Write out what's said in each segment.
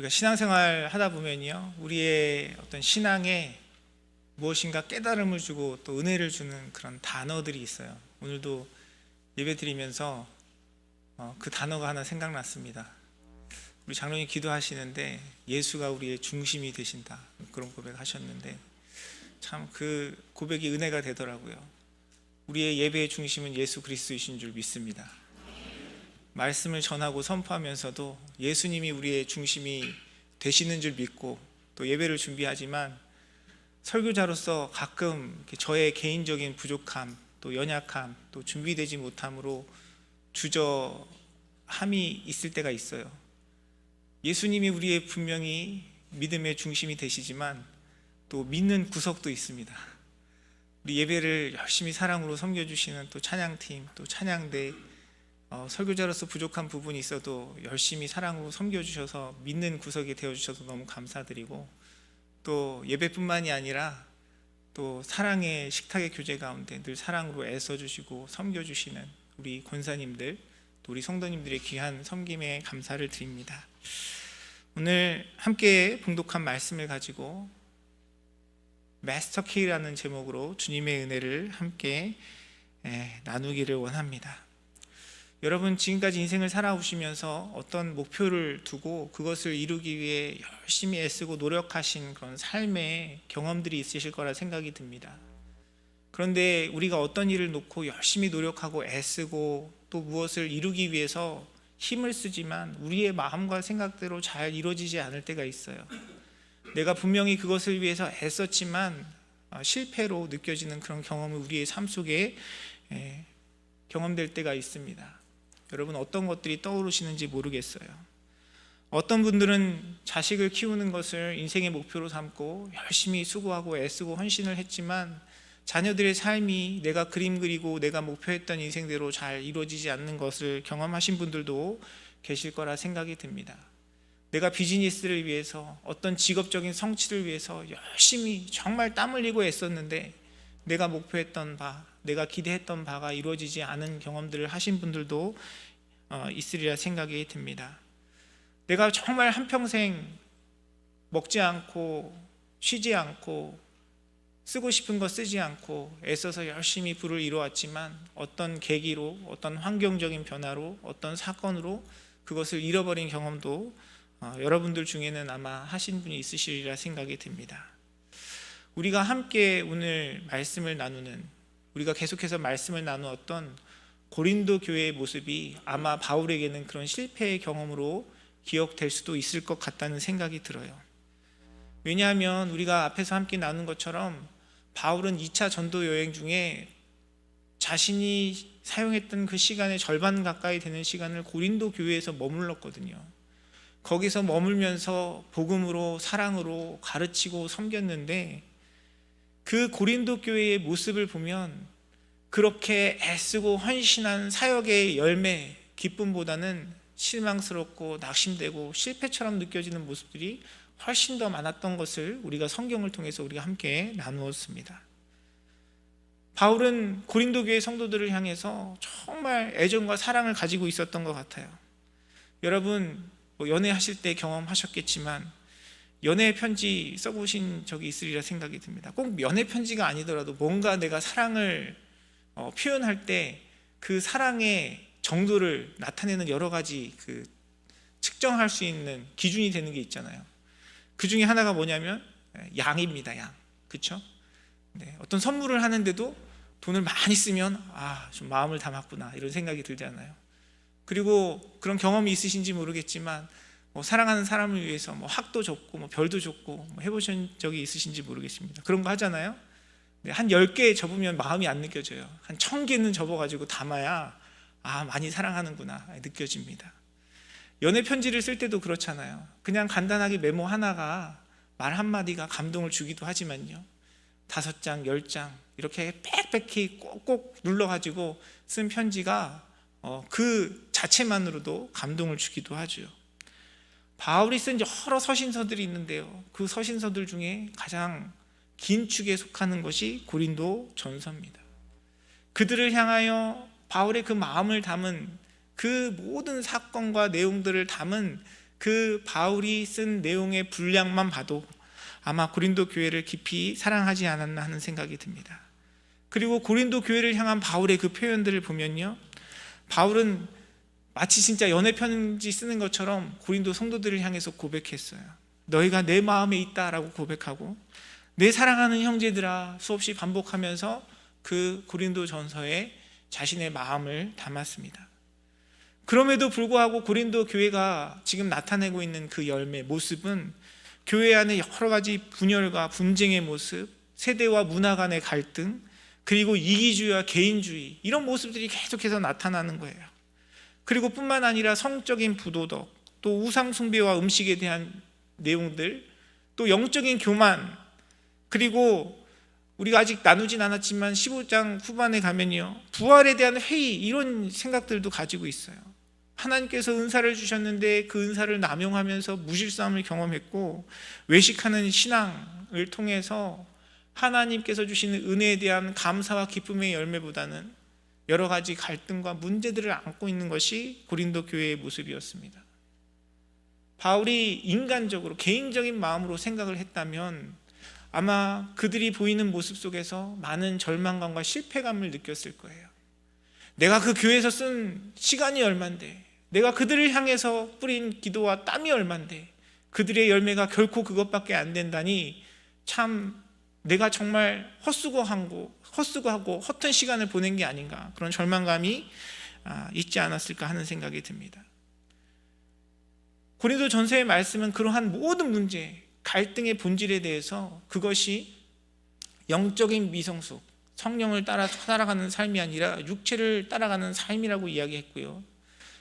우리가 신앙생활 하다 보면요, 우리의 어떤 신앙에 무엇인가 깨달음을 주고 또 은혜를 주는 그런 단어들이 있어요. 오늘도 예배 드리면서 그 단어가 하나 생각났습니다. 우리 장로님 기도하시는데 예수가 우리의 중심이 되신다, 그런 고백하셨는데 참 그 고백이 은혜가 되더라고요. 우리의 예배의 중심은 예수 그리스도이신 줄 믿습니다. 말씀을 전하고 선포하면서도 예수님이 우리의 중심이 되시는 줄 믿고 또 예배를 준비하지만, 설교자로서 가끔 저의 개인적인 부족함, 또 연약함, 또 준비되지 못함으로 주저함이 있을 때가 있어요. 예수님이 우리의 분명히 믿음의 중심이 되시지만 또 믿는 구석도 있습니다. 우리 예배를 열심히 사랑으로 섬겨주시는 또 찬양팀, 또 찬양대, 설교자로서 부족한 부분이 있어도 열심히 사랑으로 섬겨주셔서 믿는 구석이 되어주셔서 너무 감사드리고, 또 예배뿐만이 아니라 또 사랑의 식탁의 교제 가운데 늘 사랑으로 애써주시고 섬겨주시는 우리 권사님들, 또 우리 성도님들의 귀한 섬김에 감사를 드립니다. 오늘 함께 봉독한 말씀을 가지고 마스터키라는 제목으로 주님의 은혜를 함께 나누기를 원합니다. 여러분, 지금까지 인생을 살아오시면서 어떤 목표를 두고 그것을 이루기 위해 열심히 애쓰고 노력하신 그런 삶의 경험들이 있으실 거라 생각이 듭니다. 그런데 우리가 어떤 일을 놓고 열심히 노력하고 애쓰고 또 무엇을 이루기 위해서 힘을 쓰지만 우리의 마음과 생각대로 잘 이루어지지 않을 때가 있어요. 내가 분명히 그것을 위해서 애썼지만 실패로 느껴지는 그런 경험을 우리의 삶 속에 경험될 때가 있습니다. 여러분, 어떤 것들이 떠오르시는지 모르겠어요. 어떤 분들은 자식을 키우는 것을 인생의 목표로 삼고 열심히 수고하고 애쓰고 헌신을 했지만 자녀들의 삶이 내가 그림 그리고 내가 목표했던 인생대로 잘 이루어지지 않는 것을 경험하신 분들도 계실 거라 생각이 듭니다. 내가 비즈니스를 위해서, 어떤 직업적인 성취를 위해서 열심히 정말 땀 흘리고 애썼는데 내가 목표했던 바, 내가 기대했던 바가 이루어지지 않은 경험들을 하신 분들도 있으리라 생각이 듭니다. 내가 정말 한평생 먹지 않고 쉬지 않고 쓰고 싶은 거 쓰지 않고 애써서 열심히 부를 이루어왔지만 어떤 계기로, 어떤 환경적인 변화로, 어떤 사건으로 그것을 잃어버린 경험도 여러분들 중에는 아마 하신 분이 있으시리라 생각이 듭니다. 우리가 함께 오늘 말씀을 나누는, 우리가 계속해서 말씀을 나누었던 고린도 교회의 모습이 아마 바울에게는 그런 실패의 경험으로 기억될 수도 있을 것 같다는 생각이 들어요. 왜냐하면 우리가 앞에서 함께 나눈 것처럼 바울은 2차 전도 여행 중에 자신이 사용했던 그 시간의 절반 가까이 되는 시간을 고린도 교회에서 머물렀거든요. 거기서 머물면서 복음으로, 사랑으로 가르치고 섬겼는데, 그 고린도 교회의 모습을 보면 그렇게 애쓰고 헌신한 사역의 열매, 기쁨보다는 실망스럽고 낙심되고 실패처럼 느껴지는 모습들이 훨씬 더 많았던 것을 우리가 성경을 통해서 우리가 함께 나누었습니다. 바울은 고린도 교회 성도들을 향해서 정말 애정과 사랑을 가지고 있었던 것 같아요. 여러분, 연애하실 때 경험하셨겠지만 연애 편지 써보신 적이 있으리라 생각이 듭니다. 꼭 연애 편지가 아니더라도 뭔가 내가 사랑을 표현할 때 그 사랑의 정도를 나타내는 여러 가지 측정할 수 있는 기준이 되는 게 있잖아요. 그 중에 하나가 뭐냐면 양입니다. 양. 그렇죠? 네, 어떤 선물을 하는데도 돈을 많이 쓰면 좀 마음을 담았구나, 이런 생각이 들잖아요. 그리고 그런 경험이 있으신지 모르겠지만 사랑하는 사람을 위해서 학도 줬고 별도 줬고 해보신 적이 있으신지 모르겠습니다. 그런 거 하잖아요. 네, 한 10개 접으면 마음이 안 느껴져요. 한 1000개는 접어가지고 담아야 많이 사랑하는구나 느껴집니다. 연애 편지를 쓸 때도 그렇잖아요. 그냥 간단하게 메모 하나가, 말 한마디가 감동을 주기도 하지만요, 5장, 10장 이렇게 빽빽히 꼭꼭 눌러가지고 쓴 편지가 그 자체만으로도 감동을 주기도 하죠. 바울이 쓴 여러 서신서들이 있는데요, 그 서신서들 중에 가장 긴 축에 속하는 것이 고린도 전서입니다. 그들을 향하여 바울의 그 마음을 담은 그 모든 사건과 내용들을 담은 그 바울이 쓴 내용의 분량만 봐도 아마 고린도 교회를 깊이 사랑하지 않았나 하는 생각이 듭니다. 그리고 고린도 교회를 향한 바울의 그 표현들을 보면요, 바울은 마치 진짜 연애 편지 쓰는 것처럼 고린도 성도들을 향해서 고백했어요. 너희가 내 마음에 있다라고 고백하고, 내 사랑하는 형제들아 수없이 반복하면서 그 고린도 전서에 자신의 마음을 담았습니다. 그럼에도 불구하고 고린도 교회가 지금 나타내고 있는 그 열매, 모습은 교회 안에 여러 가지 분열과 분쟁의 모습, 세대와 문화 간의 갈등, 그리고 이기주의와 개인주의, 이런 모습들이 계속해서 나타나는 거예요. 그리고 뿐만 아니라 성적인 부도덕, 또 우상 숭배와 음식에 대한 내용들, 또 영적인 교만, 그리고 우리가 아직 나누진 않았지만 15장 후반에 가면요, 부활에 대한 회의, 이런 생각들도 가지고 있어요. 하나님께서 은사를 주셨는데 그 은사를 남용하면서 무실수함을 경험했고, 외식하는 신앙을 통해서 하나님께서 주시는 은혜에 대한 감사와 기쁨의 열매보다는 여러 가지 갈등과 문제들을 안고 있는 것이 고린도 교회의 모습이었습니다. 바울이 인간적으로 개인적인 마음으로 생각을 했다면 아마 그들이 보이는 모습 속에서 많은 절망감과 실패감을 느꼈을 거예요. 내가 그 교회에서 쓴 시간이 얼만데, 내가 그들을 향해서 뿌린 기도와 땀이 얼만데 그들의 열매가 결코 그것밖에 안 된다니, 참 내가 정말 헛수고하고 허튼 시간을 보낸 게 아닌가, 그런 절망감이 있지 않았을까 하는 생각이 듭니다. 고린도 전서의 말씀은 그러한 모든 문제, 갈등의 본질에 대해서 그것이 영적인 미성숙, 성령을 따라 살아가는 삶이 아니라 육체를 따라가는 삶이라고 이야기했고요,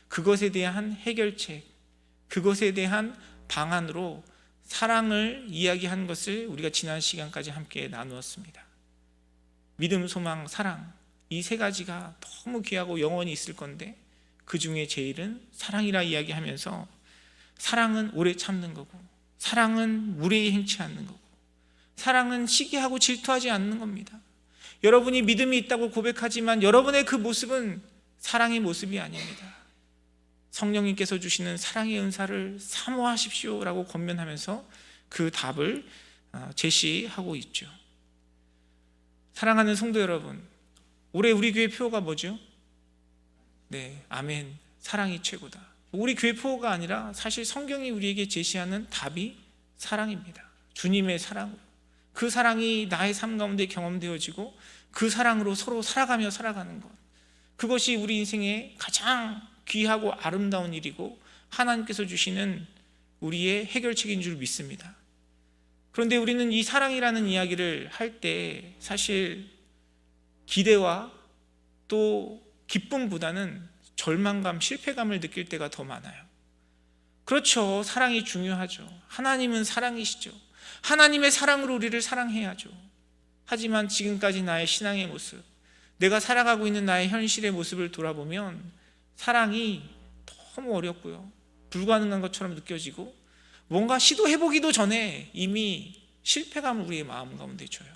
그것에 대한 해결책, 그것에 대한 방안으로 사랑을 이야기한 것을 우리가 지난 시간까지 함께 나누었습니다. 믿음, 소망, 사랑, 이 세 가지가 너무 귀하고 영원히 있을 건데 그 중에 제일은 사랑이라 이야기하면서, 사랑은 오래 참는 거고, 사랑은 무례히 행치 않는 거고, 사랑은 시기하고 질투하지 않는 겁니다. 여러분이 믿음이 있다고 고백하지만 여러분의 그 모습은 사랑의 모습이 아닙니다. 성령님께서 주시는 사랑의 은사를 사모하십시오라고 권면하면서 그 답을 제시하고 있죠. 사랑하는 성도 여러분, 올해 우리 교회 표어가 뭐죠? 네, 아멘. 사랑이 최고다. 우리 교회 표어가 아니라 사실 성경이 우리에게 제시하는 답이 사랑입니다. 주님의 사랑으로, 그 사랑이 나의 삶 가운데 경험되어지고 그 사랑으로 서로 살아가며 살아가는 것, 그것이 우리 인생의 가장 귀하고 아름다운 일이고 하나님께서 주시는 우리의 해결책인 줄 믿습니다. 그런데 우리는 이 사랑이라는 이야기를 할 때 사실 기대와 또 기쁨보다는 절망감, 실패감을 느낄 때가 더 많아요. 그렇죠, 사랑이 중요하죠. 하나님은 사랑이시죠. 하나님의 사랑으로 우리를 사랑해야죠. 하지만 지금까지 나의 신앙의 모습, 내가 살아가고 있는 나의 현실의 모습을 돌아보면 사랑이 너무 어렵고요, 불가능한 것처럼 느껴지고, 뭔가 시도해보기도 전에 이미 실패감을 우리의 마음 가운데 줘요.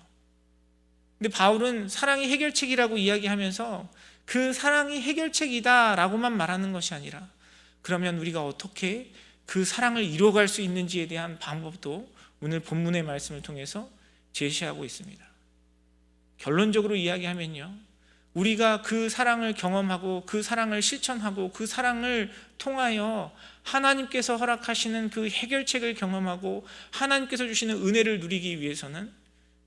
근데 바울은 사랑이 해결책이라고 이야기하면서 그 사랑이 해결책이다 라고만 말하는 것이 아니라, 그러면 우리가 어떻게 그 사랑을 이루어갈 수 있는지에 대한 방법도 오늘 본문의 말씀을 통해서 제시하고 있습니다. 결론적으로 이야기하면요, 우리가 그 사랑을 경험하고 그 사랑을 실천하고 그 사랑을 통하여 하나님께서 허락하시는 그 해결책을 경험하고 하나님께서 주시는 은혜를 누리기 위해서는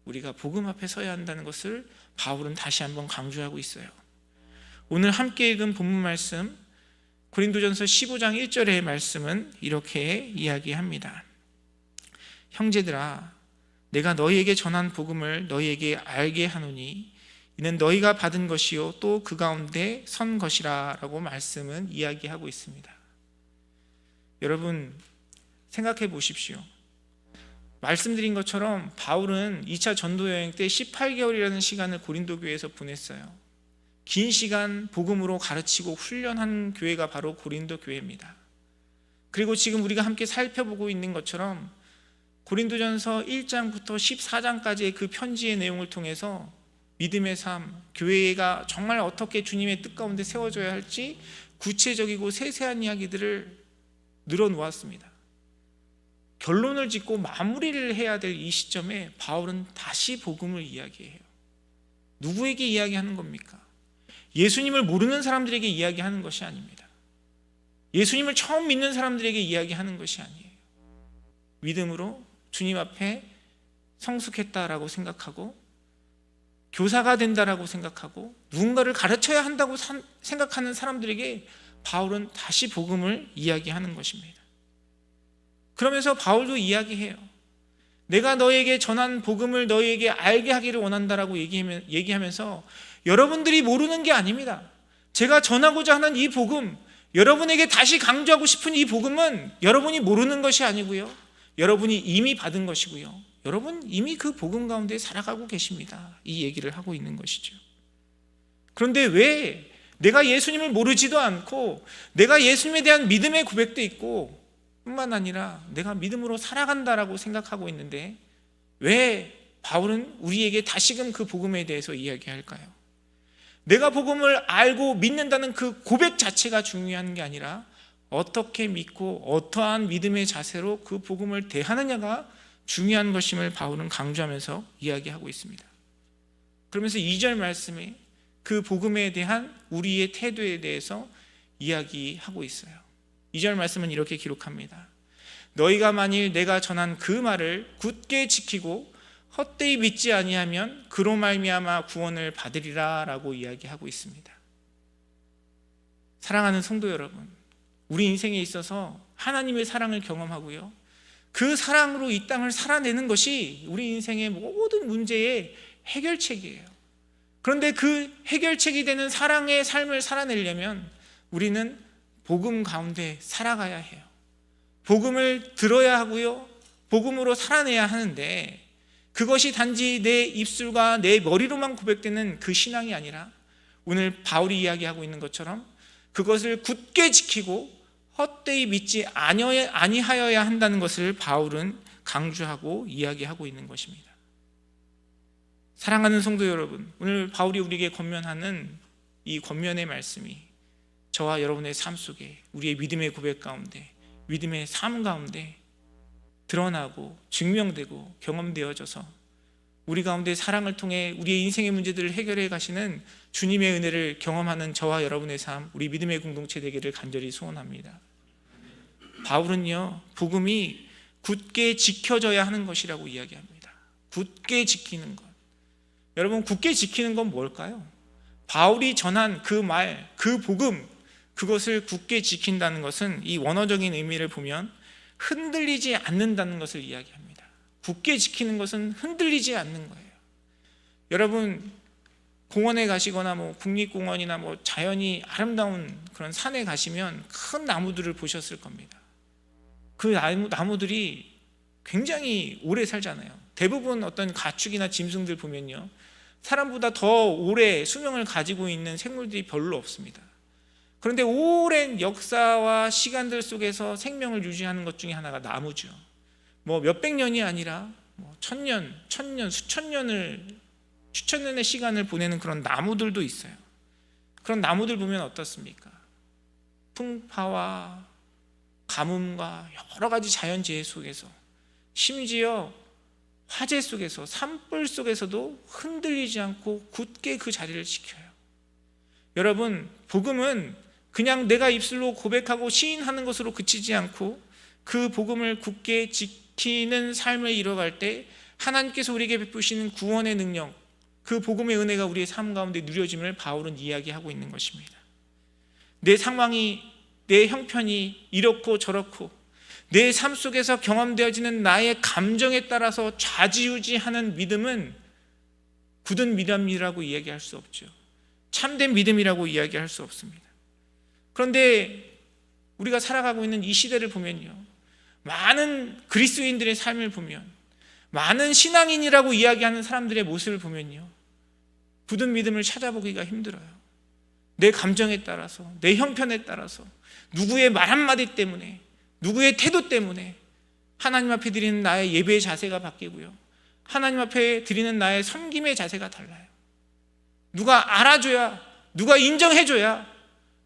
우리가 복음 앞에 서야 한다는 것을 바울은 다시 한번 강조하고 있어요. 오늘 함께 읽은 본문 말씀, 고린도전서 15장 1절의 말씀은 이렇게 이야기합니다. 형제들아, 내가 너희에게 전한 복음을 너희에게 알게 하노니 이는 너희가 받은 것이요 또 그 가운데 선 것이라 라고 말씀은 이야기하고 있습니다. 여러분 생각해 보십시오. 말씀드린 것처럼 바울은 2차 전도 여행 때 18개월이라는 시간을 고린도 교회에서 보냈어요. 긴 시간 복음으로 가르치고 훈련한 교회가 바로 고린도 교회입니다. 그리고 지금 우리가 함께 살펴보고 있는 것처럼 고린도전서 1장부터 14장까지의 그 편지의 내용을 통해서 믿음의 삶, 교회가 정말 어떻게 주님의 뜻 가운데 세워져야 할지 구체적이고 세세한 이야기들을 늘어놓았습니다. 결론을 짓고 마무리를 해야 될 이 시점에 바울은 다시 복음을 이야기해요. 누구에게 이야기하는 겁니까? 예수님을 모르는 사람들에게 이야기하는 것이 아닙니다. 예수님을 처음 믿는 사람들에게 이야기하는 것이 아니에요. 믿음으로 주님 앞에 성숙했다라고 생각하고 교사가 된다라고 생각하고 누군가를 가르쳐야 한다고 생각하는 사람들에게 바울은 다시 복음을 이야기하는 것입니다. 그러면서 바울도 이야기해요. 내가 너에게 전한 복음을 너에게 알게 하기를 원한다라고 얘기하면서 여러분들이 모르는 게 아닙니다. 제가 전하고자 하는 이 복음, 여러분에게 다시 강조하고 싶은 이 복음은 여러분이 모르는 것이 아니고요, 여러분이 이미 받은 것이고요, 여러분 이미 그 복음 가운데 살아가고 계십니다. 이 얘기를 하고 있는 것이죠. 그런데 왜 내가 예수님을 모르지도 않고 내가 예수님에 대한 믿음의 고백도 있고 뿐만 아니라 내가 믿음으로 살아간다라고 생각하고 있는데 왜 바울은 우리에게 다시금 그 복음에 대해서 이야기할까요? 내가 복음을 알고 믿는다는 그 고백 자체가 중요한 게 아니라 어떻게 믿고 어떠한 믿음의 자세로 그 복음을 대하느냐가 중요한 것임을 바울은 강조하면서 이야기하고 있습니다. 그러면서 2절 말씀에 그 복음에 대한 우리의 태도에 대해서 이야기하고 있어요. 2절 말씀은 이렇게 기록합니다. 너희가 만일 내가 전한 그 말을 굳게 지키고 헛되이 믿지 아니하면 그로 말미암아 구원을 받으리라 라고 이야기하고 있습니다. 사랑하는 성도 여러분, 우리 인생에 있어서 하나님의 사랑을 경험하고요, 그 사랑으로 이 땅을 살아내는 것이 우리 인생의 모든 문제의 해결책이에요. 그런데 그 해결책이 되는 사랑의 삶을 살아내려면 우리는 복음 가운데 살아가야 해요. 복음을 들어야 하고요, 복음으로 살아내야 하는데 그것이 단지 내 입술과 내 머리로만 고백되는 그 신앙이 아니라 오늘 바울이 이야기하고 있는 것처럼 그것을 굳게 지키고 헛되이 믿지 아니하여야 한다는 것을 바울은 강조하고 이야기하고 있는 것입니다. 사랑하는 성도 여러분, 오늘 바울이 우리에게 권면하는 이 권면의 말씀이 저와 여러분의 삶 속에 우리의 믿음의 고백 가운데, 믿음의 삶 가운데 드러나고 증명되고 경험되어져서 우리 가운데 사랑을 통해 우리의 인생의 문제들을 해결해 가시는 주님의 은혜를 경험하는 저와 여러분의 삶, 우리 믿음의 공동체 되기를 간절히 소원합니다. 바울은요, 복음이 굳게 지켜져야 하는 것이라고 이야기합니다. 굳게 지키는 것. 여러분, 굳게 지키는 건 뭘까요? 바울이 전한 그 말, 그 복음, 그것을 굳게 지킨다는 것은 이 원어적인 의미를 보면 흔들리지 않는다는 것을 이야기합니다. 굳게 지키는 것은 흔들리지 않는 거예요. 여러분, 공원에 가시거나 국립공원이나 자연이 아름다운 그런 산에 가시면 큰 나무들을 보셨을 겁니다. 그 나무들이 굉장히 오래 살잖아요. 대부분 어떤 가축이나 짐승들 보면요, 사람보다 더 오래 수명을 가지고 있는 생물들이 별로 없습니다. 그런데 오랜 역사와 시간들 속에서 생명을 유지하는 것 중에 하나가 나무죠. 몇백 년이 아니라 천년, 수천 년의 시간을 보내는 그런 나무들도 있어요. 그런 나무들 보면 어떻습니까? 풍파와 가뭄과 여러 가지 자연재해 속에서, 심지어 화재 속에서, 산불 속에서도 흔들리지 않고 굳게 그 자리를 지켜요. 여러분, 복음은 그냥 내가 입술로 고백하고 시인하는 것으로 그치지 않고 그 복음을 굳게 지키는 삶을 이뤄갈 때 하나님께서 우리에게 베푸시는 구원의 능력, 그 복음의 은혜가 우리의 삶 가운데 누려짐을 바울은 이야기하고 있는 것입니다. 내 상황이, 내 형편이 이렇고 저렇고 내 삶 속에서 경험되어지는 나의 감정에 따라서 좌지우지하는 믿음은 굳은 믿음이라고 이야기할 수 없죠. 참된 믿음이라고 이야기할 수 없습니다. 그런데 우리가 살아가고 있는 이 시대를 보면요, 많은 그리스도인들의 삶을 보면, 많은 신앙인이라고 이야기하는 사람들의 모습을 보면요, 굳은 믿음을 찾아보기가 힘들어요. 내 감정에 따라서, 내 형편에 따라서, 누구의 말 한마디 때문에, 누구의 태도 때문에 하나님 앞에 드리는 나의 예배의 자세가 바뀌고요, 하나님 앞에 드리는 나의 섬김의 자세가 달라요. 누가 알아줘야, 누가 인정해줘야,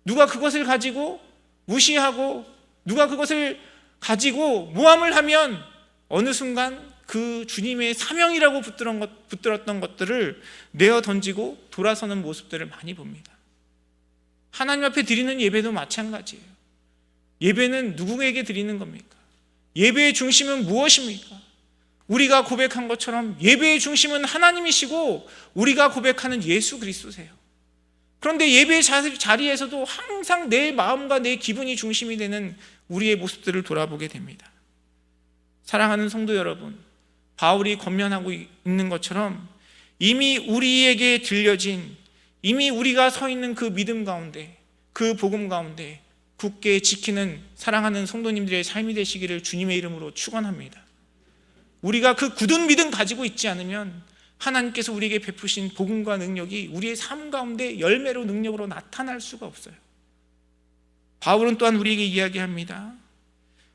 누가 그것을 가지고 무시하고 누가 그것을 가지고 모함을 하면 어느 순간 그 주님의 사명이라고 붙들었던 것들을 내어 던지고 돌아서는 모습들을 많이 봅니다. 하나님 앞에 드리는 예배도 마찬가지예요. 예배는 누구에게 드리는 겁니까? 예배의 중심은 무엇입니까? 우리가 고백한 것처럼 예배의 중심은 하나님이시고 우리가 고백하는 예수 그리스도세요. 그런데 예배의 자리에서도 항상 내 마음과 내 기분이 중심이 되는 우리의 모습들을 돌아보게 됩니다. 사랑하는 성도 여러분, 바울이 권면하고 있는 것처럼 이미 우리에게 들려진, 이미 우리가 서 있는 그 믿음 가운데, 그 복음 가운데 굳게 지키는 사랑하는 성도님들의 삶이 되시기를 주님의 이름으로 축원합니다. 우리가 그 굳은 믿음 가지고 있지 않으면 하나님께서 우리에게 베푸신 복음과 능력이 우리의 삶 가운데 열매로 능력으로 나타날 수가 없어요. 바울은 또한 우리에게 이야기합니다.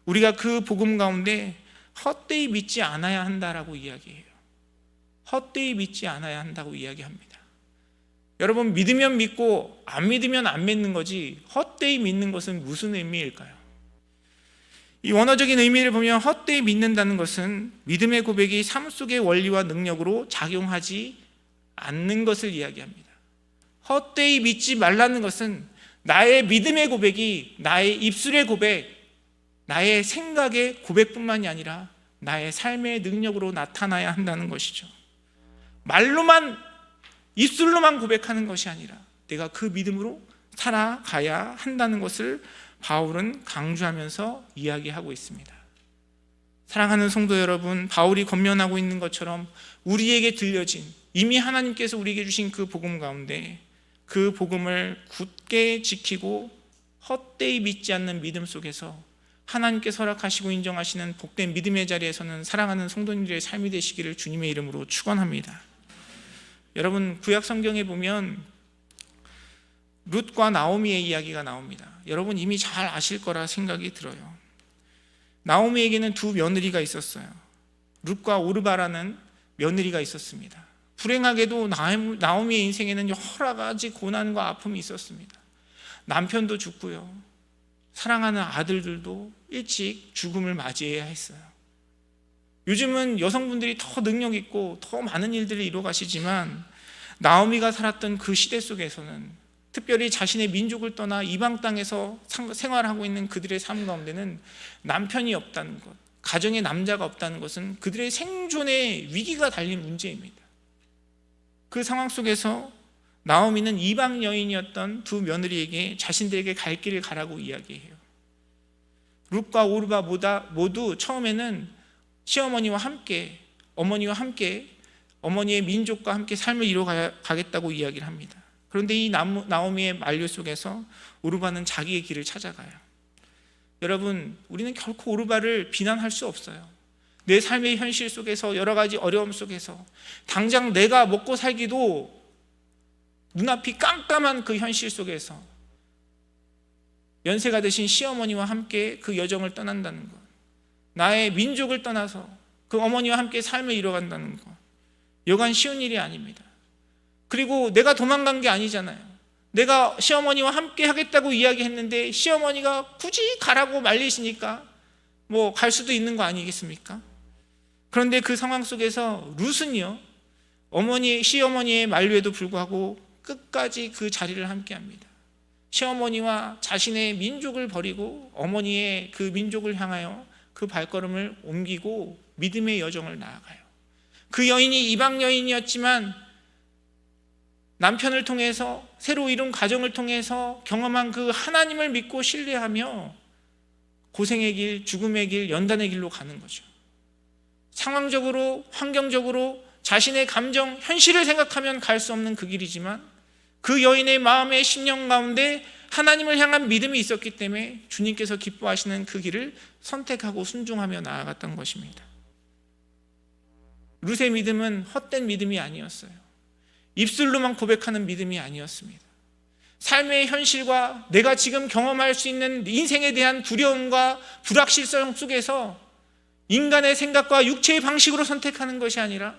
우리가 그 복음 가운데 헛되이 믿지 않아야 한다라고 이야기해요. 헛되이 믿지 않아야 한다고 이야기합니다. 여러분, 믿으면 믿고 안 믿으면 안 믿는 거지 헛되이 믿는 것은 무슨 의미일까요? 이 원어적인 의미를 보면 헛되이 믿는다는 것은 믿음의 고백이 삶 속의 원리와 능력으로 작용하지 않는 것을 이야기합니다. 헛되이 믿지 말라는 것은 나의 믿음의 고백이 나의 입술의 고백, 나의 생각의 고백뿐만이 아니라 나의 삶의 능력으로 나타나야 한다는 것이죠. 말로만, 입술로만 고백하는 것이 아니라 내가 그 믿음으로 살아가야 한다는 것을 바울은 강조하면서 이야기하고 있습니다. 사랑하는 성도 여러분, 바울이 권면하고 있는 것처럼 우리에게 들려진, 이미 하나님께서 우리에게 주신 그 복음 가운데 그 복음을 굳게 지키고 헛되이 믿지 않는 믿음 속에서 하나님께서 허락하시고 인정하시는 복된 믿음의 자리에서는 사랑하는 성도님들의 삶이 되시기를 주님의 이름으로 축원합니다. 여러분, 구약 성경에 보면 룻과 나오미의 이야기가 나옵니다. 여러분 이미 잘 아실 거라 생각이 들어요. 나오미에게는 두 며느리가 있었어요. 룻과 오르바라는 며느리가 있었습니다. 불행하게도 나오미의 인생에는 여러 가지 고난과 아픔이 있었습니다. 남편도 죽고요, 사랑하는 아들들도 일찍 죽음을 맞이해야 했어요. 요즘은 여성분들이 더 능력 있고 더 많은 일들을 이루어 가시지만 나오미가 살았던 그 시대 속에서는, 특별히 자신의 민족을 떠나 이방 땅에서 생활하고 있는 그들의 삶 가운데는 남편이 없다는 것, 가정에 남자가 없다는 것은 그들의 생존의 위기가 달린 문제입니다. 그 상황 속에서 나오미는 이방 여인이었던 두 며느리에게 자신들에게 갈 길을 가라고 이야기해요. 룻과 오르바 모두 처음에는 시어머니와 함께, 어머니와 함께, 어머니의 민족과 함께 삶을 이루어가겠다고 이야기를 합니다. 그런데 이 나오미의 만류 속에서 오르바는 자기의 길을 찾아가요. 여러분, 우리는 결코 오르바를 비난할 수 없어요. 내 삶의 현실 속에서, 여러 가지 어려움 속에서 당장 내가 먹고 살기도 눈앞이 깜깜한 그 현실 속에서 연세가 드신 시어머니와 함께 그 여정을 떠난다는 것, 나의 민족을 떠나서 그 어머니와 함께 삶을 이뤄간다는 것, 여간 쉬운 일이 아닙니다. 그리고 내가 도망간 게 아니잖아요. 내가 시어머니와 함께 하겠다고 이야기했는데 시어머니가 굳이 가라고 말리시니까 뭐 갈 수도 있는 거 아니겠습니까? 그런데 그 상황 속에서 룻은요, 시어머니의 만류에도 불구하고 끝까지 그 자리를 함께 합니다. 시어머니와 자신의 민족을 버리고 어머니의 그 민족을 향하여 그 발걸음을 옮기고 믿음의 여정을 나아가요. 그 여인이 이방 여인이었지만 남편을 통해서, 새로 이룬 가정을 통해서 경험한 그 하나님을 믿고 신뢰하며 고생의 길, 죽음의 길, 연단의 길로 가는 거죠. 상황적으로, 환경적으로 자신의 감정, 현실을 생각하면 갈 수 없는 그 길이지만 그 여인의 마음의 심령 가운데 하나님을 향한 믿음이 있었기 때문에 주님께서 기뻐하시는 그 길을 선택하고 순종하며 나아갔던 것입니다. 룻의 믿음은 헛된 믿음이 아니었어요. 입술로만 고백하는 믿음이 아니었습니다. 삶의 현실과 내가 지금 경험할 수 있는 인생에 대한 두려움과 불확실성 속에서 인간의 생각과 육체의 방식으로 선택하는 것이 아니라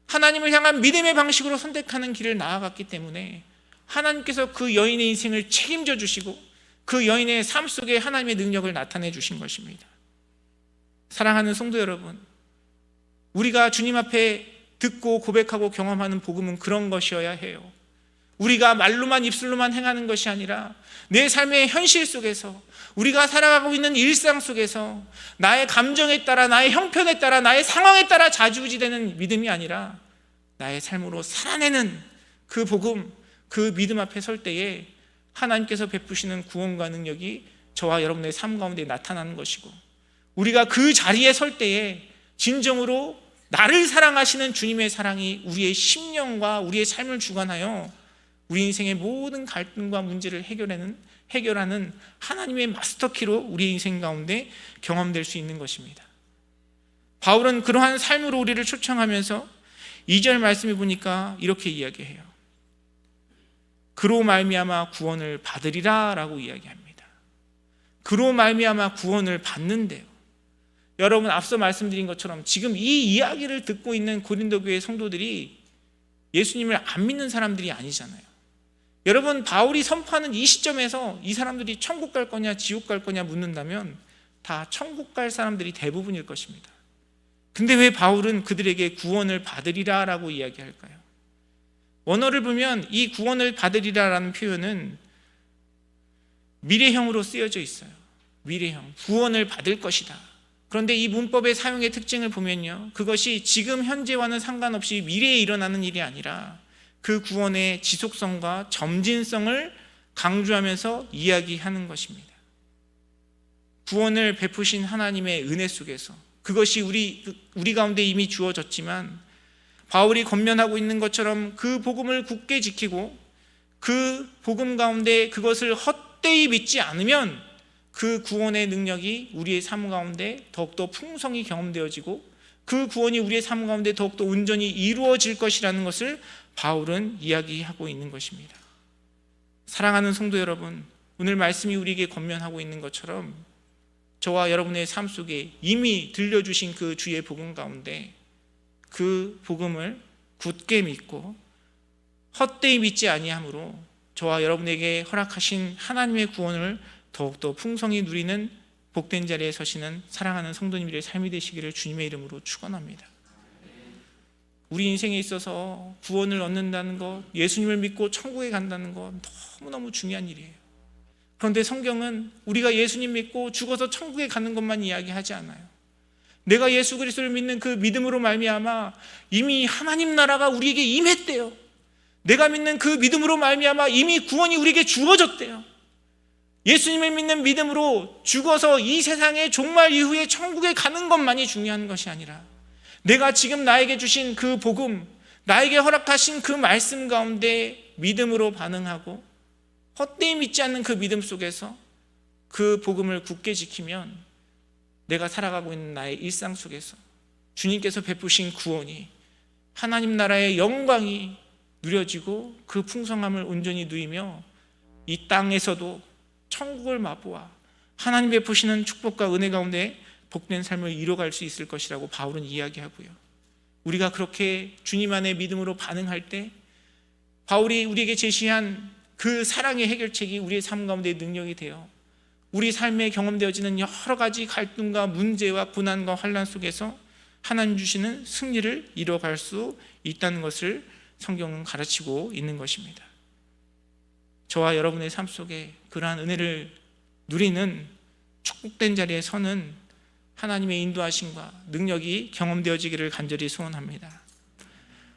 하나님을 향한 믿음의 방식으로 선택하는 길을 나아갔기 때문에 하나님께서 그 여인의 인생을 책임져 주시고 그 여인의 삶 속에 하나님의 능력을 나타내 주신 것입니다. 사랑하는 성도 여러분, 우리가 주님 앞에 듣고 고백하고 경험하는 복음은 그런 것이어야 해요. 우리가 말로만 입술로만 행하는 것이 아니라 내 삶의 현실 속에서, 우리가 살아가고 있는 일상 속에서 나의 감정에 따라, 나의 형편에 따라, 나의 상황에 따라 좌지우지되는 믿음이 아니라 나의 삶으로 살아내는 그 복음, 그 믿음 앞에 설 때에 하나님께서 베푸시는 구원과 능력이 저와 여러분의 삶 가운데 나타나는 것이고, 우리가 그 자리에 설 때에 진정으로 나를 사랑하시는 주님의 사랑이 우리의 심령과 우리의 삶을 주관하여 우리 인생의 모든 갈등과 문제를 해결하는 하나님의 마스터키로 우리 인생 가운데 경험될 수 있는 것입니다. 바울은 그러한 삶으로 우리를 초청하면서 2절 말씀에 보니까 이렇게 이야기해요. 그로 말미암아 구원을 받으리라 라고 이야기합니다. 그로 말미암아 구원을 받는데요, 여러분 앞서 말씀드린 것처럼 지금 이 이야기를 듣고 있는 고린도 교회 성도들이 예수님을 안 믿는 사람들이 아니잖아요. 여러분, 바울이 선포하는 이 시점에서 이 사람들이 천국 갈 거냐 지옥 갈 거냐 묻는다면 다 천국 갈 사람들이 대부분일 것입니다. 근데 왜 바울은 그들에게 구원을 받으리라 라고 이야기할까요? 원어를 보면 이 구원을 받으리라 라는 표현은 미래형으로 쓰여져 있어요. 미래형, 구원을 받을 것이다. 그런데 이 문법의 사용의 특징을 보면요, 그것이 지금 현재와는 상관없이 미래에 일어나는 일이 아니라 그 구원의 지속성과 점진성을 강조하면서 이야기하는 것입니다. 구원을 베푸신 하나님의 은혜 속에서 그것이 우리 가운데 이미 주어졌지만, 바울이 권면하고 있는 것처럼 그 복음을 굳게 지키고 그 복음 가운데 그것을 헛되이 믿지 않으면 그 구원의 능력이 우리의 삶 가운데 더욱더 풍성히 경험되어지고 그 구원이 우리의 삶 가운데 더욱더 온전히 이루어질 것이라는 것을 바울은 이야기하고 있는 것입니다. 사랑하는 성도 여러분, 오늘 말씀이 우리에게 권면하고 있는 것처럼 저와 여러분의 삶 속에 이미 들려주신 그 주의 복음 가운데 그 복음을 굳게 믿고 헛되이 믿지 아니함으로 저와 여러분에게 허락하신 하나님의 구원을 더욱더 풍성히 누리는 복된 자리에 서시는 사랑하는 성도님들의 삶이 되시기를 주님의 이름으로 축원합니다. 우리 인생에 있어서 구원을 얻는다는 것, 예수님을 믿고 천국에 간다는 것 너무너무 중요한 일이에요. 그런데 성경은 우리가 예수님 믿고 죽어서 천국에 가는 것만 이야기하지 않아요. 내가 예수 그리스도를 믿는 그 믿음으로 말미암아 이미 하나님 나라가 우리에게 임했대요. 내가 믿는 그 믿음으로 말미암아 이미 구원이 우리에게 주어졌대요. 예수님을 믿는 믿음으로 죽어서 이 세상의 종말 이후에 천국에 가는 것만이 중요한 것이 아니라 내가 지금 나에게 주신 그 복음, 나에게 허락하신 그 말씀 가운데 믿음으로 반응하고 헛되이 믿지 않는 그 믿음 속에서 그 복음을 굳게 지키면 내가 살아가고 있는 나의 일상 속에서 주님께서 베푸신 구원이, 하나님 나라의 영광이 누려지고 그 풍성함을 온전히 누리며 이 땅에서도 천국을 맛보아 하나님 베푸시는 축복과 은혜 가운데 복된 삶을 이뤄갈 수 있을 것이라고 바울은 이야기하고요, 우리가 그렇게 주님 안에 믿음으로 반응할 때 바울이 우리에게 제시한 그 사랑의 해결책이 우리의 삶 가운데 능력이 되어 우리 삶에 경험되어지는 여러 가지 갈등과 문제와 고난과 환난 속에서 하나님 주시는 승리를 이뤄갈 수 있다는 것을 성경은 가르치고 있는 것입니다. 저와 여러분의 삶 속에 그러한 은혜를 누리는 축복된 자리에 서는 하나님의 인도하심과 능력이 경험되어지기를 간절히 소원합니다.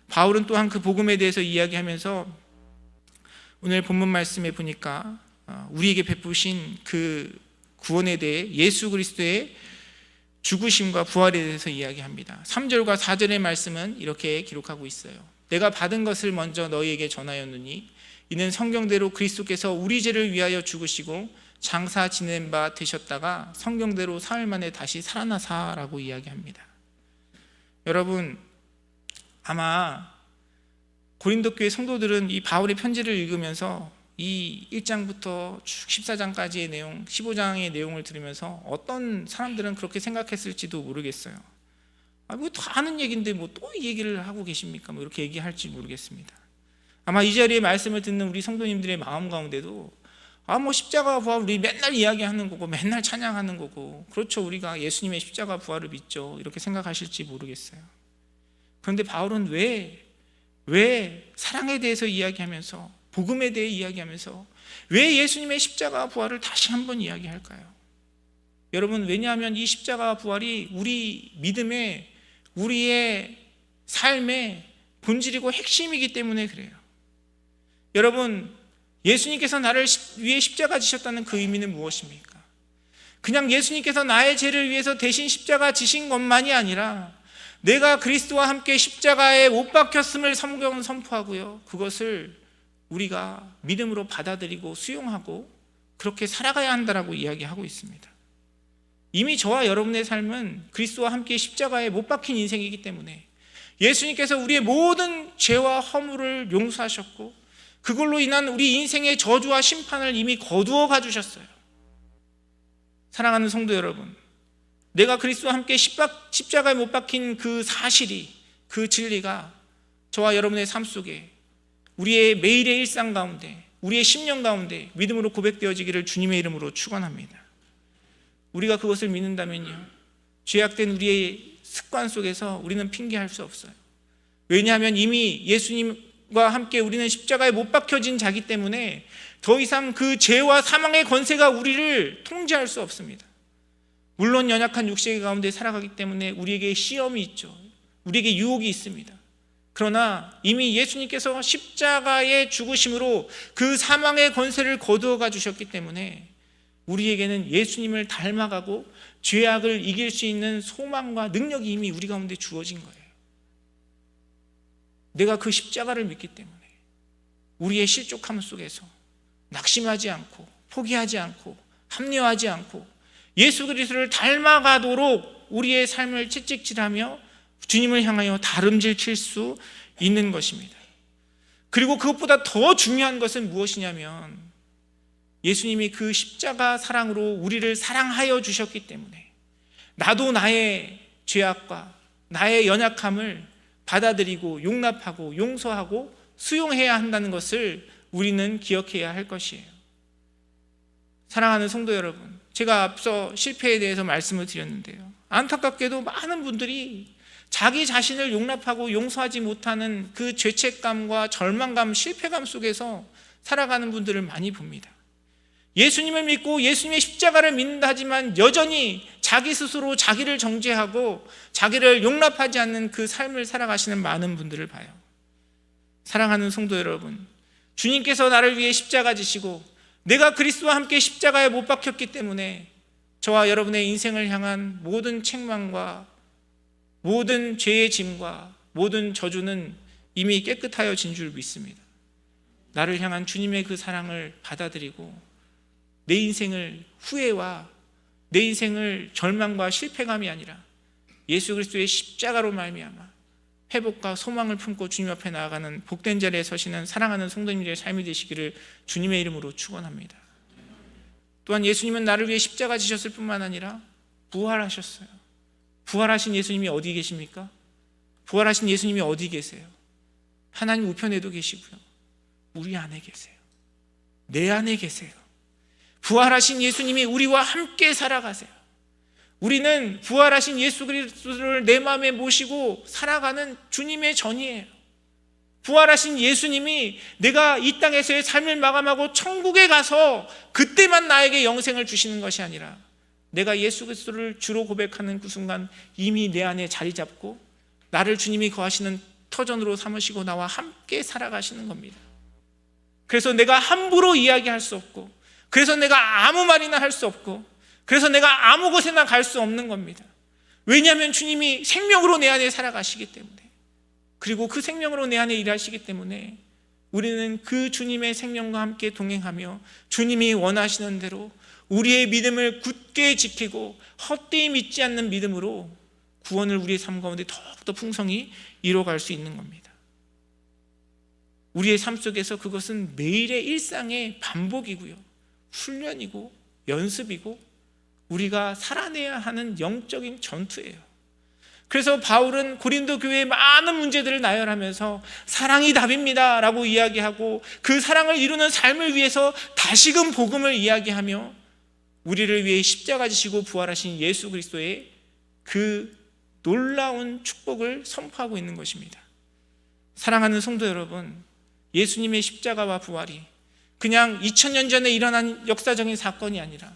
바울은 또한 그 복음에 대해서 이야기하면서 오늘 본문 말씀에 보니까 우리에게 베푸신 그 구원에 대해 예수 그리스도의 죽으심과 부활에 대해서 이야기합니다. 3절과 4절의 말씀은 이렇게 기록하고 있어요. 내가 받은 것을 먼저 너희에게 전하였느니 이는 성경대로 그리스도께서 우리 죄를 위하여 죽으시고 장사 지낸 바 되셨다가 성경대로 사흘 만에 다시 살아나사라고 이야기합니다. 여러분, 아마 고린도 교회 성도들은 이 바울의 편지를 읽으면서 이 1장부터 14장까지의 내용, 15장의 내용을 들으면서 어떤 사람들은 그렇게 생각했을지도 모르겠어요. 뭐 다 아는 얘기인데 뭐 또 이 얘기를 하고 계십니까? 뭐 이렇게 얘기할지 모르겠습니다. 아마 이 자리에 말씀을 듣는 우리 성도님들의 마음 가운데도 뭐 십자가 부활 우리 맨날 이야기하는 거고 맨날 찬양하는 거고, 그렇죠, 우리가 예수님의 십자가 부활을 믿죠, 이렇게 생각하실지 모르겠어요. 그런데 바울은 왜 사랑에 대해서 이야기하면서, 복음에 대해 이야기하면서 왜 예수님의 십자가 부활을 다시 한번 이야기할까요? 여러분, 왜냐하면 이 십자가 부활이 우리 믿음의, 우리의 삶의 본질이고 핵심이기 때문에 그래요. 여러분, 예수님께서 나를 위해 십자가 지셨다는 그 의미는 무엇입니까? 그냥 예수님께서 나의 죄를 위해서 대신 십자가 지신 것만이 아니라 내가 그리스도와 함께 십자가에 못 박혔음을 성경은 선포하고요, 그것을 우리가 믿음으로 받아들이고 수용하고 그렇게 살아가야 한다라고 이야기하고 있습니다. 이미 저와 여러분의 삶은 그리스도와 함께 십자가에 못 박힌 인생이기 때문에 예수님께서 우리의 모든 죄와 허물을 용서하셨고 그걸로 인한 우리 인생의 저주와 심판을 이미 거두어 가주셨어요. 사랑하는 성도 여러분, 내가 그리스도와 함께 십자가에 못 박힌 그 사실이, 그 진리가 저와 여러분의 삶 속에, 우리의 매일의 일상 가운데, 우리의 심령 가운데 믿음으로 고백되어지기를 주님의 이름으로 축원합니다. 우리가 그것을 믿는다면요, 죄악된 우리의 습관 속에서 우리는 핑계할 수 없어요. 왜냐하면 이미 예수님과 함께 우리는 십자가에 못 박혀진 자기 때문에 더 이상 그 죄와 사망의 권세가 우리를 통제할 수 없습니다. 물론 연약한 육체 가운데 살아가기 때문에 우리에게 시험이 있죠. 우리에게 유혹이 있습니다. 그러나 이미 예수님께서 십자가의 죽으심으로 그 사망의 권세를 거두어가 주셨기 때문에 우리에게는 예수님을 닮아가고 죄악을 이길 수 있는 소망과 능력이 이미 우리 가운데 주어진 거예요. 내가 그 십자가를 믿기 때문에 우리의 실족함 속에서 낙심하지 않고 포기하지 않고 합리화하지 않고 예수 그리스도를 닮아가도록 우리의 삶을 채찍질하며 주님을 향하여 다름질 칠 수 있는 것입니다. 그리고 그것보다 더 중요한 것은 무엇이냐면 예수님이 그 십자가 사랑으로 우리를 사랑하여 주셨기 때문에 나도 나의 죄악과 나의 연약함을 받아들이고 용납하고 용서하고 수용해야 한다는 것을 우리는 기억해야 할 것이에요. 사랑하는 성도 여러분, 제가 앞서 실패에 대해서 말씀을 드렸는데요, 안타깝게도 많은 분들이 자기 자신을 용납하고 용서하지 못하는 그 죄책감과 절망감, 실패감 속에서 살아가는 분들을 많이 봅니다. 예수님을 믿고 예수님의 십자가를 믿는다 하지만 여전히 자기 스스로 자기를 정죄하고 자기를 용납하지 않는 그 삶을 살아가시는 많은 분들을 봐요. 사랑하는 성도 여러분, 주님께서 나를 위해 십자가 지시고 내가 그리스도와 함께 십자가에 못 박혔기 때문에 저와 여러분의 인생을 향한 모든 책망과 모든 죄의 짐과 모든 저주는 이미 깨끗하여 진 줄 믿습니다. 나를 향한 주님의 그 사랑을 받아들이고 내 인생을 후회와 내 인생을 절망과 실패감이 아니라 예수 그리스도의 십자가로 말미암아 회복과 소망을 품고 주님 앞에 나아가는 복된 자리에 서시는 사랑하는 성도님들의 삶이 되시기를 주님의 이름으로 축원합니다. 또한 예수님은 나를 위해 십자가 지셨을 뿐만 아니라 부활하셨어요. 부활하신 예수님이 어디 계십니까? 부활하신 예수님이 어디 계세요? 하나님 우편에도 계시고요, 우리 안에 계세요. 내 안에 계세요. 부활하신 예수님이 우리와 함께 살아가세요. 우리는 부활하신 예수 그리스도를 내 마음에 모시고 살아가는 주님의 전이에요. 부활하신 예수님이 내가 이 땅에서의 삶을 마감하고 천국에 가서 그때만 나에게 영생을 주시는 것이 아니라 내가 예수 그리스도를 주로 고백하는 그 순간 이미 내 안에 자리 잡고 나를 주님이 거하시는 터전으로 삼으시고 나와 함께 살아가시는 겁니다. 그래서 내가 함부로 이야기할 수 없고, 그래서 내가 아무 말이나 할 수 없고, 그래서 내가 아무 곳에나 갈 수 없는 겁니다. 왜냐하면 주님이 생명으로 내 안에 살아가시기 때문에, 그리고 그 생명으로 내 안에 일하시기 때문에 우리는 그 주님의 생명과 함께 동행하며 주님이 원하시는 대로 우리의 믿음을 굳게 지키고 헛되이 믿지 않는 믿음으로 구원을 우리의 삶 가운데 더욱더 풍성히 이뤄갈 수 있는 겁니다. 우리의 삶 속에서 그것은 매일의 일상의 반복이고요, 훈련이고 연습이고 우리가 살아내야 하는 영적인 전투예요. 그래서 바울은 고린도 교회의 많은 문제들을 나열하면서 사랑이 답입니다 라고 이야기하고, 그 사랑을 이루는 삶을 위해서 다시금 복음을 이야기하며 우리를 위해 십자가 지시고 부활하신 예수 그리스도의 그 놀라운 축복을 선포하고 있는 것입니다. 사랑하는 성도 여러분, 예수님의 십자가와 부활이 그냥 2000년 전에 일어난 역사적인 사건이 아니라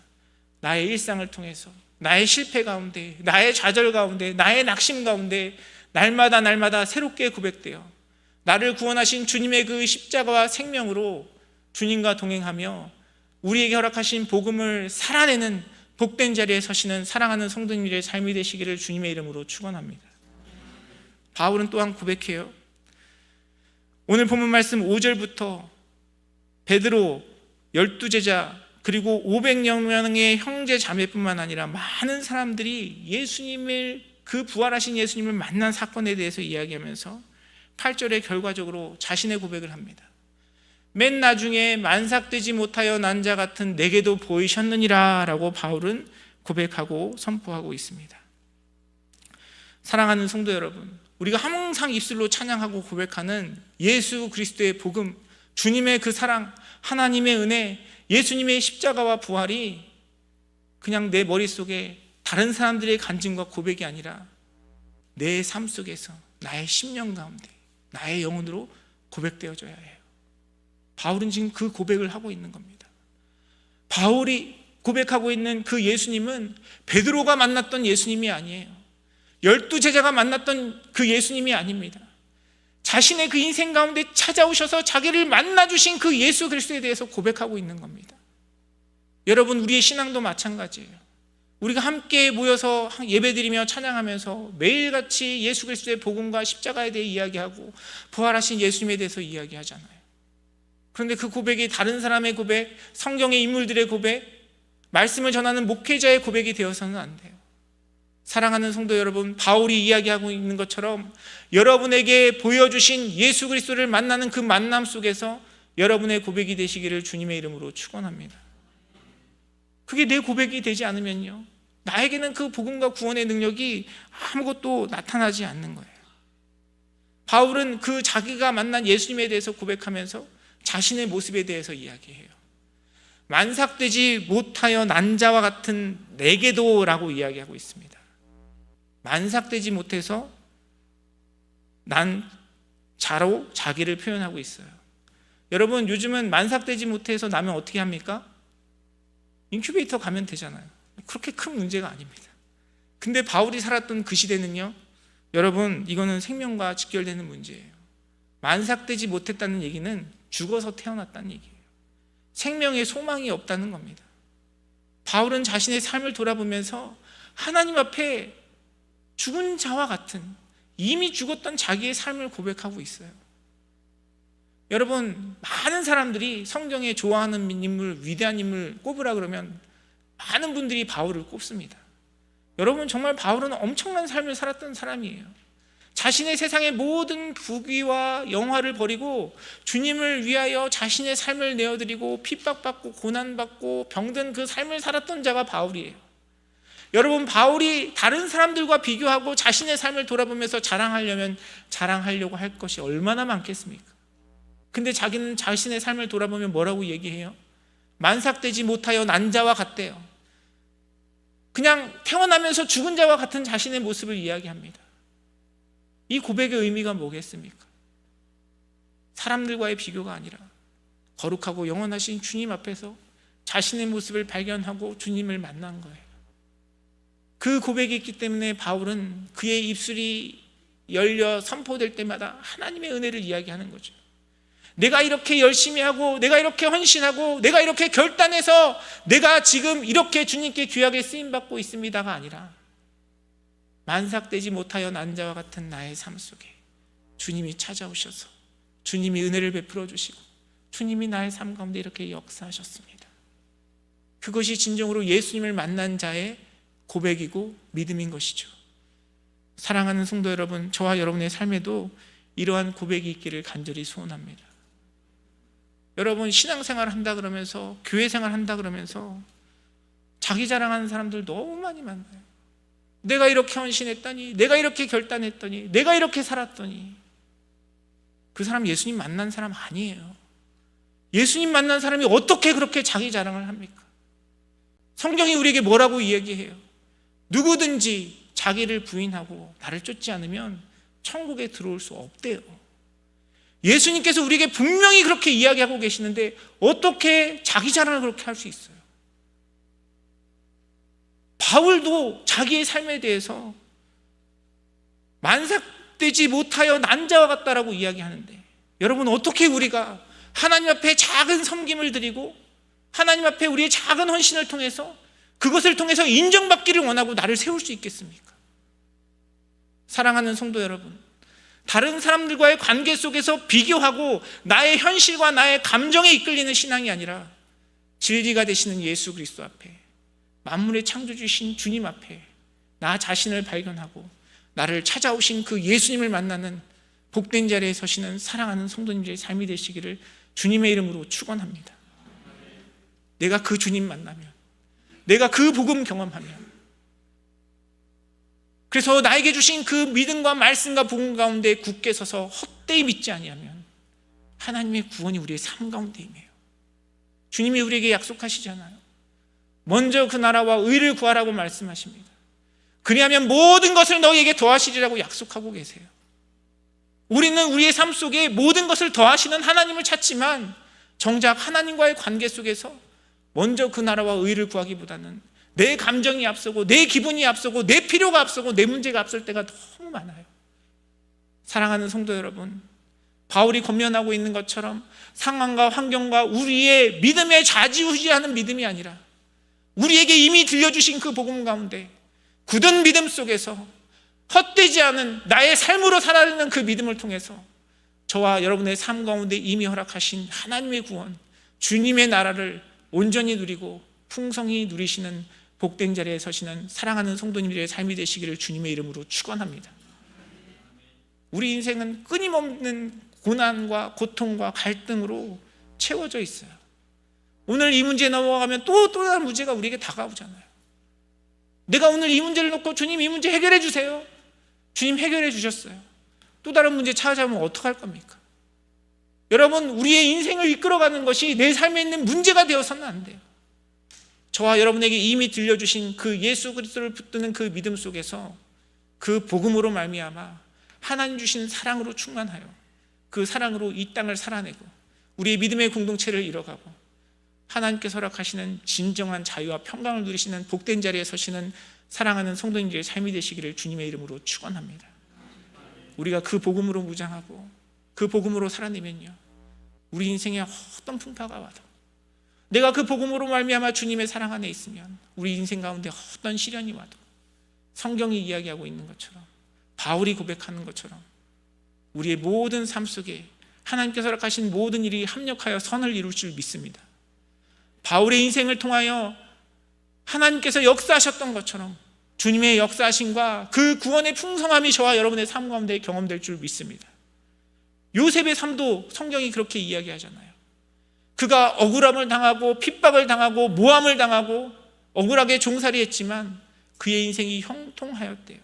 나의 일상을 통해서, 나의 실패 가운데, 나의 좌절 가운데, 나의 낙심 가운데 날마다 새롭게 고백되어 나를 구원하신 주님의 그 십자가와 생명으로 주님과 동행하며 우리에게 허락하신 복음을 살아내는 복된 자리에 서시는 사랑하는 성도님들의 삶이 되시기를 주님의 이름으로 축원합니다. 바울은 또한 고백해요. 오늘 본문 말씀 5절부터 베드로, 12제자, 그리고 500여 명의 형제 자매뿐만 아니라 많은 사람들이 예수님을, 그 부활하신 예수님을 만난 사건에 대해서 이야기하면서 8절에 결과적으로 자신의 고백을 합니다. 맨 나중에 만삭되지 못하여 난 자 같은 내게도 보이셨느니라 라고 바울은 고백하고 선포하고 있습니다. 사랑하는 성도 여러분, 우리가 항상 입술로 찬양하고 고백하는 예수 그리스도의 복음, 주님의 그 사랑, 하나님의 은혜, 예수님의 십자가와 부활이 그냥 내 머릿속에 다른 사람들의 간증과 고백이 아니라 내 삶 속에서, 나의 심령 가운데, 나의 영혼으로 고백되어져야 해요. 바울은 지금 그 고백을 하고 있는 겁니다. 바울이 고백하고 있는 그 예수님은 베드로가 만났던 예수님이 아니에요. 12제자가 만났던 그 예수님이 아닙니다. 자신의 그 인생 가운데 찾아오셔서 자기를 만나주신 그 예수 그리스도에 대해서 고백하고 있는 겁니다. 여러분, 우리의 신앙도 마찬가지예요. 우리가 함께 모여서 예배드리며 찬양하면서 매일같이 예수 그리스도의 복음과 십자가에 대해 이야기하고 부활하신 예수님에 대해서 이야기하잖아요. 그런데 그 고백이 다른 사람의 고백, 성경의 인물들의 고백, 말씀을 전하는 목회자의 고백이 되어서는 안 돼요. 사랑하는 성도 여러분, 바울이 이야기하고 있는 것처럼 여러분에게 보여주신 예수 그리스도를 만나는 그 만남 속에서 여러분의 고백이 되시기를 주님의 이름으로 축원합니다. 그게 내 고백이 되지 않으면요, 나에게는 그 복음과 구원의 능력이 아무것도 나타나지 않는 거예요. 바울은 그 자기가 만난 예수님에 대해서 고백하면서 자신의 모습에 대해서 이야기해요. 만삭되지 못하여 난 자와 같은 내게도 라고 이야기하고 있습니다. 만삭되지 못해서 난 자로 자기를 표현하고 있어요. 여러분, 요즘은 만삭되지 못해서 나면 어떻게 합니까? 인큐베이터 가면 되잖아요. 그렇게 큰 문제가 아닙니다. 근데 바울이 살았던 그 시대는요, 여러분, 이거는 생명과 직결되는 문제예요. 만삭되지 못했다는 얘기는 죽어서 태어났다는 얘기예요. 생명에 소망이 없다는 겁니다. 바울은 자신의 삶을 돌아보면서 하나님 앞에 죽은 자와 같은, 이미 죽었던 자기의 삶을 고백하고 있어요. 여러분, 많은 사람들이 성경에 좋아하는 인물, 위대한 인물 꼽으라 그러면 많은 분들이 바울을 꼽습니다. 여러분, 정말 바울은 엄청난 삶을 살았던 사람이에요. 자신의 세상의 모든 부귀와 영화를 버리고 주님을 위하여 자신의 삶을 내어드리고 핍박받고 고난받고 병든 그 삶을 살았던 자가 바울이에요. 여러분, 바울이 다른 사람들과 비교하고 자신의 삶을 돌아보면서 자랑하려고 할 것이 얼마나 많겠습니까? 근데 자기는 자신의 삶을 돌아보면 뭐라고 얘기해요? 만삭되지 못하여 난 자와 같대요. 그냥 태어나면서 죽은 자와 같은 자신의 모습을 이야기합니다. 이 고백의 의미가 뭐겠습니까? 사람들과의 비교가 아니라 거룩하고 영원하신 주님 앞에서 자신의 모습을 발견하고 주님을 만난 거예요. 그 고백이 있기 때문에 바울은 그의 입술이 열려 선포될 때마다 하나님의 은혜를 이야기하는 거죠. 내가 이렇게 열심히 하고, 내가 이렇게 헌신하고, 내가 이렇게 결단해서 내가 지금 이렇게 주님께 귀하게 쓰임받고 있습니다가 아니라 만삭되지 못하여 난 자와 같은 나의 삶 속에 주님이 찾아오셔서 주님이 은혜를 베풀어 주시고 주님이 나의 삶 가운데 이렇게 역사하셨습니다. 그것이 진정으로 예수님을 만난 자의 고백이고 믿음인 것이죠. 사랑하는 성도 여러분, 저와 여러분의 삶에도 이러한 고백이 있기를 간절히 소원합니다. 여러분, 신앙생활 한다 그러면서, 교회 생활 한다 그러면서 자기 자랑하는 사람들 너무 많이 만나요. 내가 이렇게 헌신했더니, 내가 이렇게 결단했더니, 내가 이렇게 살았더니. 그 사람 예수님 만난 사람 아니에요. 예수님 만난 사람이 어떻게 그렇게 자기 자랑을 합니까? 성경이 우리에게 뭐라고 이야기해요? 누구든지 자기를 부인하고 나를 쫓지 않으면 천국에 들어올 수 없대요. 예수님께서 우리에게 분명히 그렇게 이야기하고 계시는데 어떻게 자기 자랑을 그렇게 할 수 있어요? 바울도 자기의 삶에 대해서 만삭되지 못하여 난자와 같다라고 이야기하는데, 여러분, 어떻게 우리가 하나님 앞에 작은 섬김을 드리고 하나님 앞에 우리의 작은 헌신을 통해서 그것을 통해서 인정받기를 원하고 나를 세울 수 있겠습니까? 사랑하는 성도 여러분, 다른 사람들과의 관계 속에서 비교하고 나의 현실과 나의 감정에 이끌리는 신앙이 아니라 진리가 되시는 예수 그리스도 앞에, 만물의 창조주신 주님 앞에 나 자신을 발견하고 나를 찾아오신 그 예수님을 만나는 복된 자리에 서시는 사랑하는 성도님들의 삶이 되시기를 주님의 이름으로 축원합니다. 내가 그 주님 만나면, 내가 그 복음 경험하면, 그래서 나에게 주신 그 믿음과 말씀과 복음 가운데 굳게 서서 헛되이 믿지 아니하면 하나님의 구원이 우리의 삶 가운데 임해요. 주님이 우리에게 약속하시잖아요. 먼저 그 나라와 의를 구하라고 말씀하십니다. 그리하면 모든 것을 너희에게 더하시리라고 약속하고 계세요. 우리는 우리의 삶 속에 모든 것을 더하시는 하나님을 찾지만 정작 하나님과의 관계 속에서 먼저 그 나라와 의를 구하기보다는 내 감정이 앞서고 내 기분이 앞서고 내 필요가 앞서고 내 문제가 앞설 때가 너무 많아요. 사랑하는 성도 여러분, 바울이 권면하고 있는 것처럼 상황과 환경과 우리의 믿음에 좌지우지하는 믿음이 아니라 우리에게 이미 들려주신 그 복음 가운데 굳은 믿음 속에서 헛되지 않은 나의 삶으로 살아가는 그 믿음을 통해서 저와 여러분의 삶 가운데 이미 허락하신 하나님의 구원, 주님의 나라를 온전히 누리고 풍성히 누리시는 복된 자리에 서시는 사랑하는 성도님들의 삶이 되시기를 주님의 이름으로 축원합니다. 우리 인생은 끊임없는 고난과 고통과 갈등으로 채워져 있어요. 오늘 이 문제 넘어가면 또 다른 문제가 우리에게 다가오잖아요. 내가 오늘 이 문제를 놓고 주님 이 문제 해결해 주세요. 주님 해결해 주셨어요. 또 다른 문제 찾아오면 어떡할 겁니까? 여러분, 우리의 인생을 이끌어가는 것이 내 삶에 있는 문제가 되어서는 안 돼요. 저와 여러분에게 이미 들려주신 그 예수 그리스도를 붙드는 그 믿음 속에서 그 복음으로 말미암아 하나님 주신 사랑으로 충만하여 그 사랑으로 이 땅을 살아내고 우리의 믿음의 공동체를 이뤄가고 하나님께서 허락하시는 진정한 자유와 평강을 누리시는 복된 자리에 서시는 사랑하는 성도님들의 삶이 되시기를 주님의 이름으로 축원합니다. 우리가 그 복음으로 무장하고 그 복음으로 살아내면요, 우리 인생에 어떤 풍파가 와도, 내가 그 복음으로 말미암아 주님의 사랑 안에 있으면 우리 인생 가운데 어떤 시련이 와도 성경이 이야기하고 있는 것처럼, 바울이 고백하는 것처럼 우리의 모든 삶 속에 하나님께서 허락하신 모든 일이 합력하여 선을 이룰 줄 믿습니다. 바울의 인생을 통하여 하나님께서 역사하셨던 것처럼 주님의 역사하심과 그 구원의 풍성함이 저와 여러분의 삶 가운데 경험될 줄 믿습니다. 요셉의 삶도 성경이 그렇게 이야기하잖아요. 그가 억울함을 당하고 핍박을 당하고 모함을 당하고 억울하게 종살이했지만 그의 인생이 형통하였대요.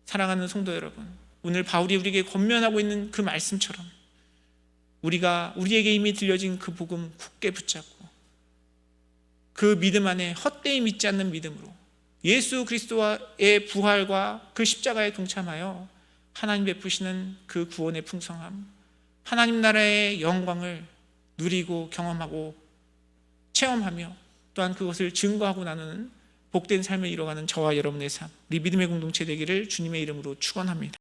사랑하는 성도 여러분, 오늘 바울이 우리에게 권면하고 있는 그 말씀처럼 우리가 우리에게 이미 들려진 그 복음 굳게 붙잡고 그 믿음 안에 헛되이 믿지 않는 믿음으로 예수 그리스도의 부활과 그 십자가에 동참하여 하나님 베푸시는 그 구원의 풍성함, 하나님 나라의 영광을 누리고 경험하고 체험하며 또한 그것을 증거하고 나누는 복된 삶을 이뤄가는 저와 여러분의 삶, 우리 믿음의 공동체 되기를 주님의 이름으로 축원합니다.